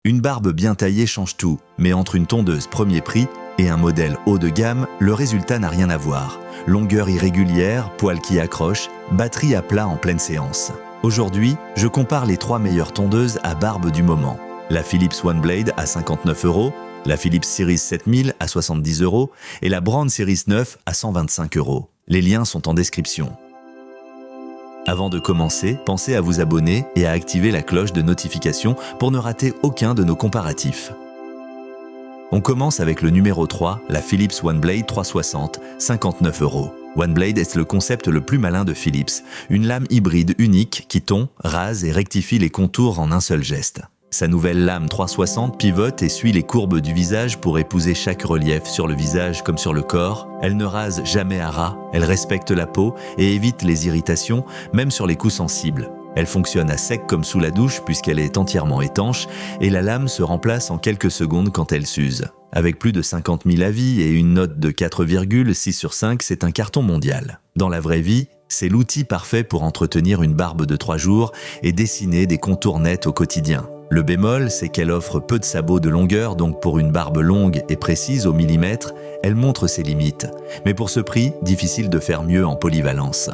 Une barbe bien taillée change tout, mais entre une tondeuse premier prix et un modèle haut de gamme, le résultat n'a rien à voir. Longueur irrégulière, poils qui accrochent, batterie à plat en pleine séance. Aujourd'hui, je compare les 3 meilleures tondeuses à barbe du moment. La Philips OneBlade à 59 €, la Philips Series 7000 à 70 € et la Braun Series 9 à 125 €. Les liens sont en description. Avant de commencer, pensez à vous abonner et à activer la cloche de notification pour ne rater aucun de nos comparatifs. On commence avec le numéro 3, la Philips OneBlade 360, 59 €. OneBlade est le concept le plus malin de Philips, une lame hybride unique qui tond, rase et rectifie les contours en un seul geste. Sa nouvelle lame 360 pivote et suit les courbes du visage pour épouser chaque relief sur le visage comme sur le corps. Elle ne rase jamais à ras, elle respecte la peau et évite les irritations, même sur les coups sensibles. Elle fonctionne à sec comme sous la douche puisqu'elle est entièrement étanche et la lame se remplace en quelques secondes quand elle s'use. Avec plus de 50 000 avis et une note de 4,6 sur 5, c'est un carton mondial. Dans la vraie vie, c'est l'outil parfait pour entretenir une barbe de 3 jours et dessiner des contours nets au quotidien. Le bémol, c'est qu'elle offre peu de sabots de longueur, donc pour une barbe longue et précise au millimètre, elle montre ses limites. Mais pour ce prix, difficile de faire mieux en polyvalence.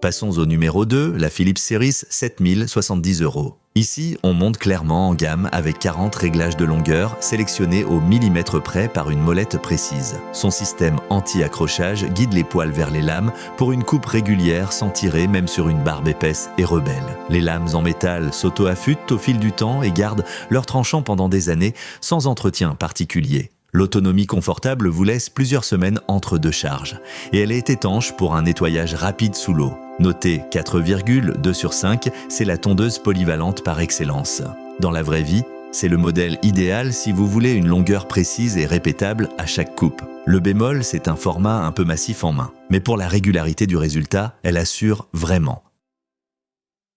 Passons au numéro 2, la Philips Series 7000, 70 €. Ici, on monte clairement en gamme avec 40 réglages de longueur sélectionnés au millimètre près par une molette précise. Son système anti-accrochage guide les poils vers les lames pour une coupe régulière sans tirer même sur une barbe épaisse et rebelle. Les lames en métal s'auto-affûtent au fil du temps et gardent leur tranchant pendant des années sans entretien particulier. L'autonomie confortable vous laisse plusieurs semaines entre deux charges et elle est étanche pour un nettoyage rapide sous l'eau. Notée 4,2 sur 5, c'est la tondeuse polyvalente par excellence. Dans la vraie vie, c'est le modèle idéal si vous voulez une longueur précise et répétable à chaque coupe. Le bémol, c'est un format un peu massif en main, mais pour la régularité du résultat, elle assure vraiment.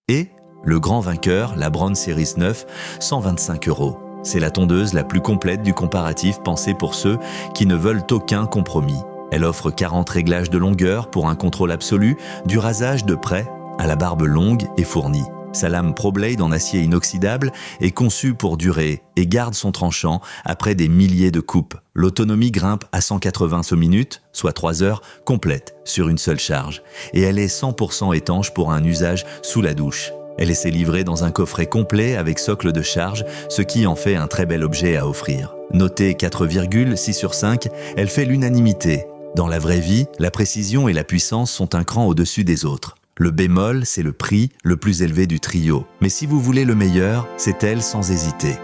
Et le grand vainqueur, la Braun Series 9, 125 €. C'est la tondeuse la plus complète du comparatif pensée pour ceux qui ne veulent aucun compromis. Elle offre 40 réglages de longueur pour un contrôle absolu, du rasage de près à la barbe longue et fournie. Sa lame ProBlade en acier inoxydable est conçue pour durer et garde son tranchant après des milliers de coupes. L'autonomie grimpe à 180 sauts minutes, soit 3 heures complètes sur une seule charge. Et elle est 100% étanche pour un usage sous la douche. Elle est livrée dans un coffret complet avec socle de charge, ce qui en fait un très bel objet à offrir. Notée 4,6 sur 5, elle fait l'unanimité. Dans la vraie vie, la précision et la puissance sont un cran au-dessus des autres. Le bémol, c'est le prix le plus élevé du trio. Mais si vous voulez le meilleur, c'est elle sans hésiter.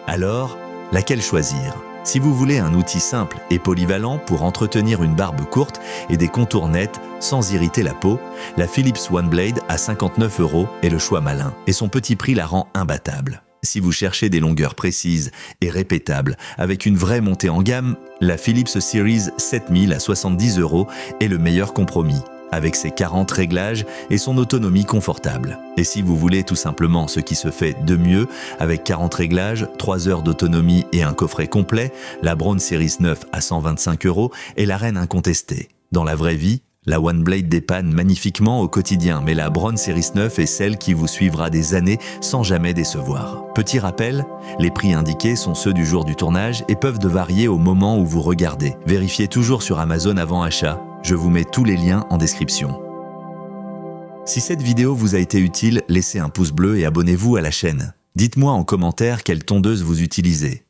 Alors, laquelle choisir ? Si vous voulez un outil simple et polyvalent pour entretenir une barbe courte et des contours nets sans irriter la peau, la Philips OneBlade à 59 € est le choix malin et son petit prix la rend imbattable. Si vous cherchez des longueurs précises et répétables avec une vraie montée en gamme, la Philips Series 7000 à 70 € est le meilleur compromis, avec ses 40 réglages et son autonomie confortable. Et si vous voulez tout simplement ce qui se fait de mieux, avec 40 réglages, 3 heures d'autonomie et un coffret complet, la Braun Series 9 à 125 € est la reine incontestée. Dans la vraie vie, la OneBlade dépanne magnifiquement au quotidien, mais la Braun Series 9 est celle qui vous suivra des années sans jamais décevoir. Petit rappel, les prix indiqués sont ceux du jour du tournage et peuvent varier au moment où vous regardez. Vérifiez toujours sur Amazon avant achat, je vous mets tous les liens en description. Si cette vidéo vous a été utile, laissez un pouce bleu et abonnez-vous à la chaîne. Dites-moi en commentaire quelle tondeuse vous utilisez.